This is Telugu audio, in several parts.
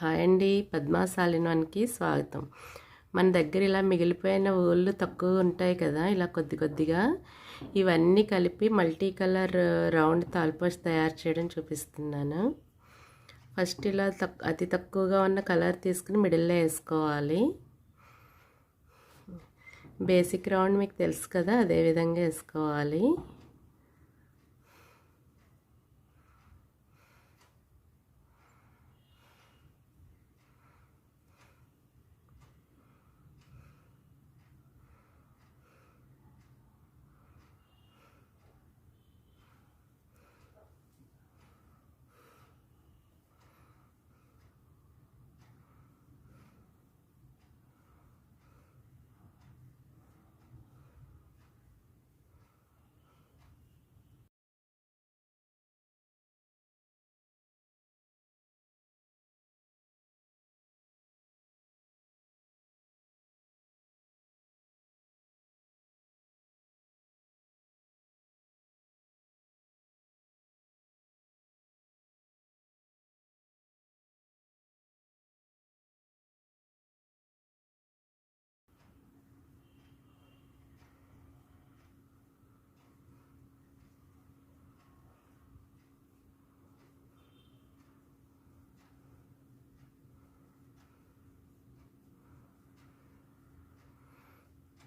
హాయ్ అండి, పద్మాశాలినానికి స్వాగతం. మన దగ్గర ఇలా మిగిలిపోయిన ఊళ్ళు తక్కువ ఉంటాయి కదా, ఇలా కొద్ది కొద్దిగా ఇవన్నీ కలిపి మల్టీ కలర్ రౌండ్ తాల్పోస్ తయారు చేయడం చూపిస్తున్నాను. ఫస్ట్ ఇలా అతి తక్కువగా ఉన్న కలర్ తీసుకుని మిడిల్లో వేసుకోవాలి. బేసిక్ రౌండ్ మీకు తెలుసు కదా, అదే విధంగా వేసుకోవాలి.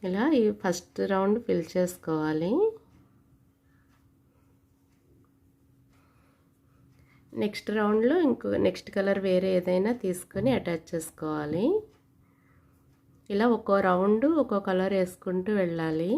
ఇలా ఈ ఫస్ట్ రౌండ్ ఫిల్ చేసుకోవాలి. నెక్స్ట్ రౌండ్లో నెక్స్ట్ కలర్ వేరే ఏదైనా తీసుకొని అటాచ్ చేసుకోవాలి. ఇలా ఒక్కో రౌండ్ ఒక్కో కలర్ వేసుకుంటూ వెళ్ళాలి.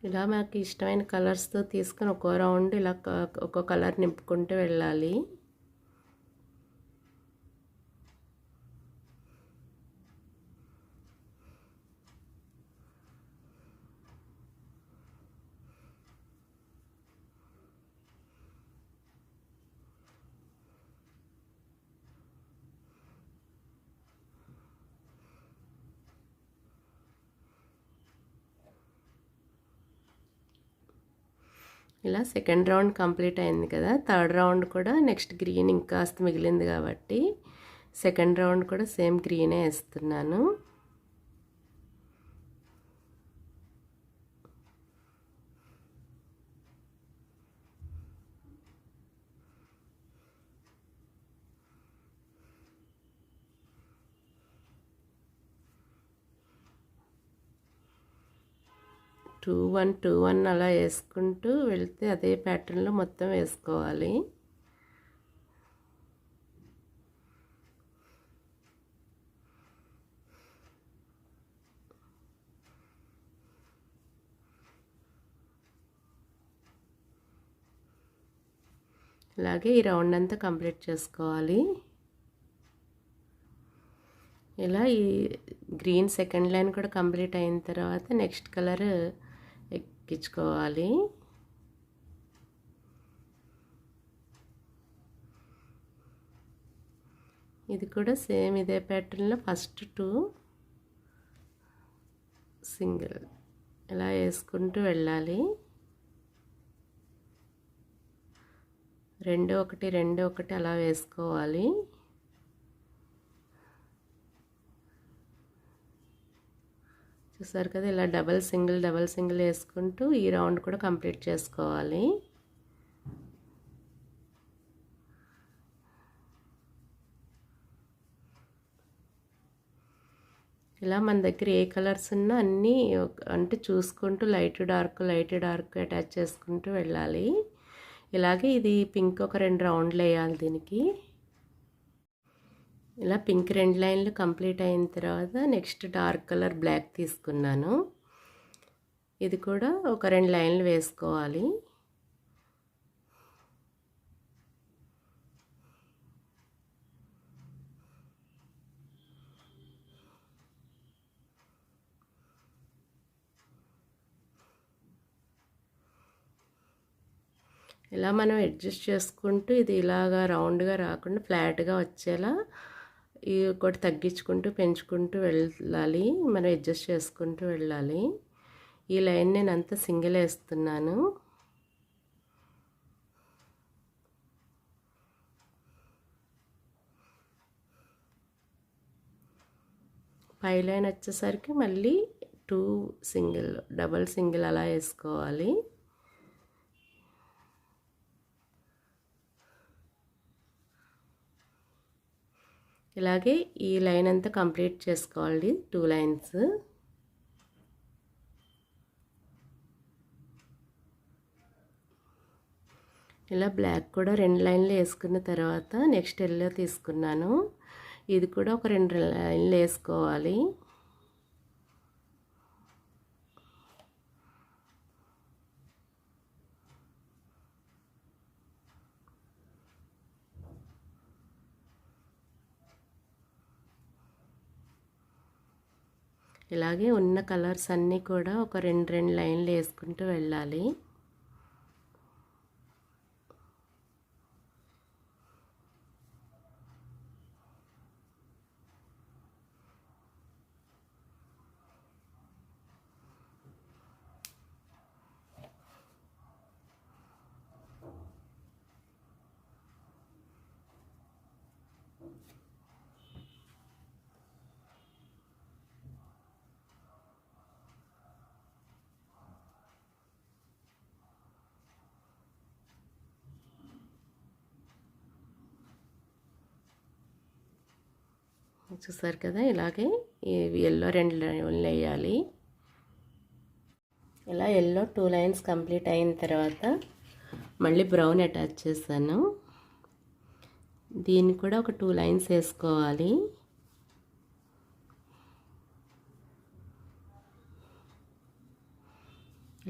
ఇలా మనకి ఇష్టమైన కలర్స్తో తీసుకొని ఒక్కో రౌండ్ ఇలా ఒక్కో కలర్ నింపుకుంటూ వెళ్ళాలి. ఇలా సెకండ్ రౌండ్ కంప్లీట్ అయింది కదా, థర్డ్ రౌండ్ కూడా నెక్స్ట్ గ్రీన్ ఇంకాస్త మిగిలింది కాబట్టి సెకండ్ రౌండ్ కూడా సేమ్ గ్రీనే వేస్తున్నాను. టూ వన్ అలా వేసుకుంటూ వెళ్తే అదే ప్యాటర్న్లో మొత్తం వేసుకోవాలి. అలాగే ఈ రౌండ్ అంతా కంప్లీట్ చేసుకోవాలి. ఇలా ఈ గ్రీన్ సెకండ్ లైన్ కూడా కంప్లీట్ అయిన తర్వాత నెక్స్ట్ కలర్ ఎక్కించుకోవాలి. ఇది కూడా సేమ్ ఇదే ప్యాటర్న్లో ఫస్ట్ టూ సింగిల్ ఇలా వేసుకుంటూ వెళ్ళాలి. రెండు ఒకటి అలా వేసుకోవాలి. చూసారు కదా, ఇలా డబల్ సింగిల్ వేసుకుంటూ ఈ రౌండ్ కూడా కంప్లీట్ చేసుకోవాలి. ఇలా మన దగ్గర ఏ కలర్స్ ఉన్నా అన్నీ అంటే చూసుకుంటూ లైట్ డార్క్ అటాచ్ చేసుకుంటూ వెళ్ళాలి. ఇలాగే ఇది పింక్ ఒక 2 రౌండ్లు వేయాలి దీనికి. ఇలా పింక్ 2 లైన్లు కంప్లీట్ అయిన తర్వాత నెక్స్ట్ డార్క్ కలర్ బ్లాక్ తీసుకున్నాను. ఇది కూడా ఒక 2 లైన్లు వేసుకోవాలి. ఇలా మనం అడ్జస్ట్ చేసుకుంటూ ఇది ఇలాగా రౌండ్గా రాకుండా ఫ్లాట్గా వచ్చేలా ఈ ఒకటి తగ్గించుకుంటూ పెంచుకుంటూ వెళ్ళాలి. మనం అడ్జస్ట్ చేసుకుంటూ వెళ్ళాలి. ఈ లైన్ నేను అంతా సింగిల్ వేస్తున్నాను. పై లైన్ వచ్చేసరికి మళ్ళీ 2 సింగిల్, డబల్ సింగిల్ అలా వేసుకోవాలి. ఇలాగే ఈ లైన్ అంతా కంప్లీట్ చేసుకోవాలి, 2 లైన్స్. ఇలా బ్లాక్ కూడా 2 లైన్లు వేసుకున్న తర్వాత నెక్స్ట్ ఎల్లో తీసుకున్నాను. ఇది కూడా ఒక 2 లైన్లు వేసుకోవాలి. ఇలాగే ఉన్న కలర్స్ అన్నీ కూడా ఒక 2 లైన్లు వేసుకుంటూ వెళ్ళాలి. చూసారు కదా, ఇలాగే ఎల్లో 2 లైన్లు వేయాలి. ఇలా ఎల్లో 2 లైన్స్ కంప్లీట్ అయిన తర్వాత మళ్ళీ బ్రౌన్ అటాచ్ చేశాను. దీన్ని కూడా ఒక 2 లైన్స్ వేసుకోవాలి.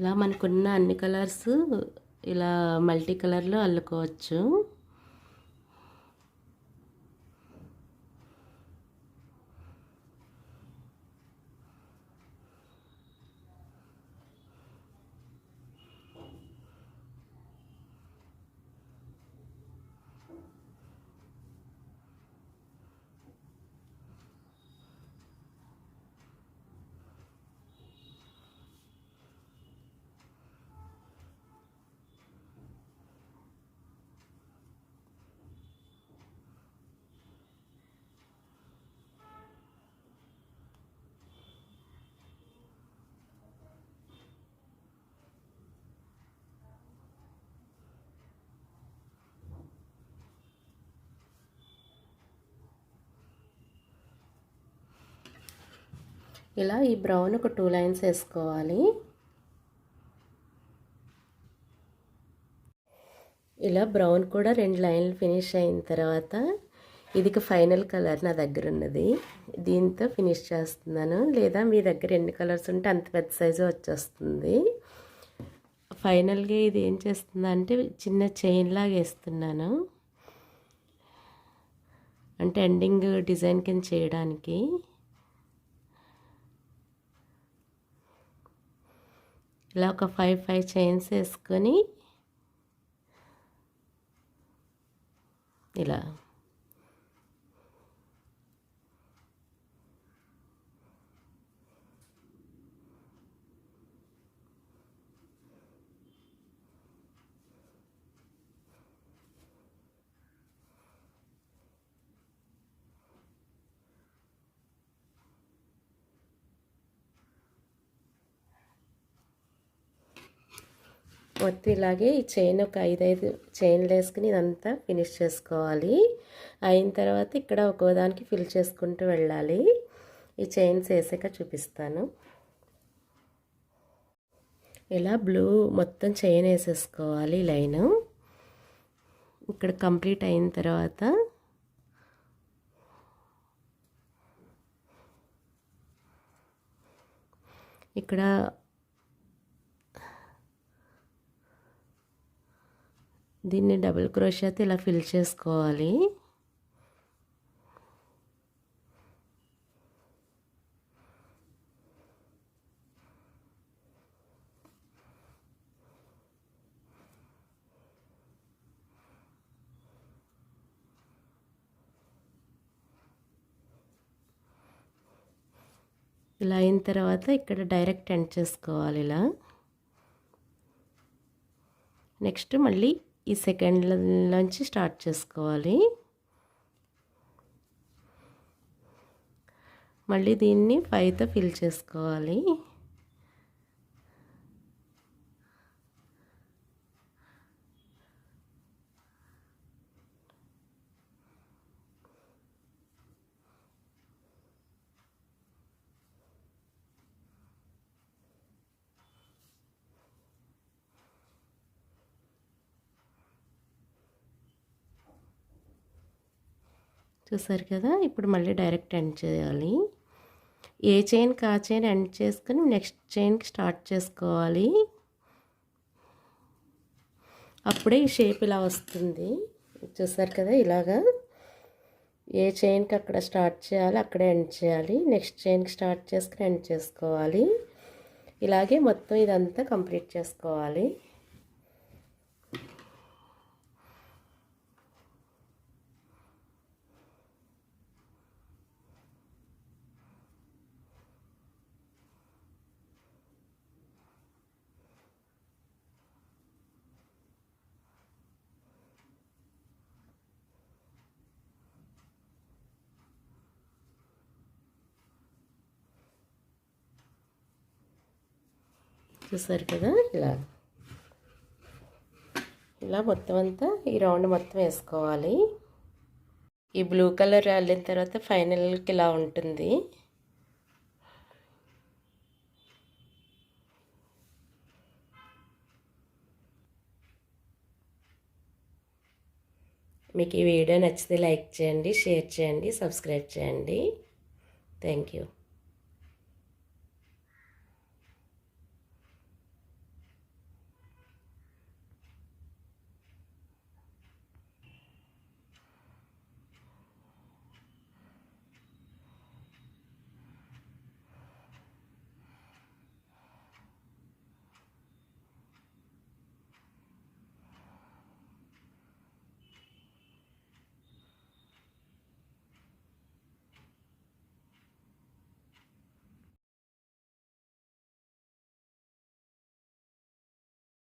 ఇలా మనకున్న అన్ని కలర్స్ ఇలా మల్టీ కలర్లో అల్లుకోవచ్చు. ఇలా ఈ బ్రౌన్ ఒక 2 లైన్స్ వేసుకోవాలి. ఇలా బ్రౌన్ కూడా 2 లైన్లు ఫినిష్ అయిన తర్వాత ఇది ఫైనల్ కలర్ నా దగ్గర ఉన్నది, దీంతో ఫినిష్ చేస్తున్నాను. లేదా మీ దగ్గర ఎన్ని కలర్స్ ఉంటే అంత పెద్ద సైజు వచ్చేస్తుంది. ఫైనల్గా ఇది ఏం చేస్తుందంటే చిన్న చైన్ లాగా వేస్తున్నాను, అంటే ఎండింగ్ డిజైన్ కింద చేయడానికి. ఇలా ఒక 5 చైన్స్ వేసుకొని ఇలా మొత్తం ఇలాగే ఈ చైన్ ఒక 5 చైన్లు వేసుకుని ఇదంతా ఫినిష్ చేసుకోవాలి. అయిన తర్వాత ఇక్కడ ఒక్కోదానికి ఫిల్ చేసుకుంటూ వెళ్ళాలి. ఈ చైన్స్ వేసాక చూపిస్తాను. ఇలా బ్లూ మొత్తం చైన్ వేసేసుకోవాలి లైను. ఇక్కడ కంప్లీట్ అయిన తర్వాత ఇక్కడ దీన్ని డబుల్ క్రోషియాతో ఇలా ఫిల్ చేసుకోవాలి. ఇలా అయిన తర్వాత ఇక్కడ డైరెక్ట్ ఎండ్ చేసుకోవాలి ఇలా. నెక్స్ట్ మళ్ళీ ఈ సెకండ్లోంచి స్టార్ట్ చేసుకోవాలి. మళ్ళీ దీన్ని 5తో ఫిల్ చేసుకోవాలి. చూసారు కదా, ఇప్పుడు మళ్ళీ డైరెక్ట్ ఎండ్ చేయాలి. ఏ చైన్కి ఆ చైన్ ఎండ్ చేసుకుని నెక్స్ట్ చైన్కి స్టార్ట్ చేసుకోవాలి. అప్పుడే ఈ షేప్ ఇలా వస్తుంది. చూసారు కదా, ఇలాగా ఏ చైన్కి అక్కడ స్టార్ట్ చేయాలి, అక్కడే ఎండ్ చేయాలి. నెక్స్ట్ చైన్కి స్టార్ట్ చేసుకుని ఎండ్ చేసుకోవాలి. ఇలాగే మొత్తం ఇదంతా కంప్లీట్ చేసుకోవాలి. చూసారు కదా, ఇలా మొత్తం అంతా ఈ రౌండ్ మొత్తం వేసుకోవాలి. ఈ బ్లూ కలర్ అల్లిన తర్వాత ఫైనల్కి ఇలా ఉంటుంది. మీకు ఈ వీడియో నచ్చితే లైక్ చేయండి, షేర్ చేయండి, సబ్స్క్రైబ్ చేయండి. Thank you.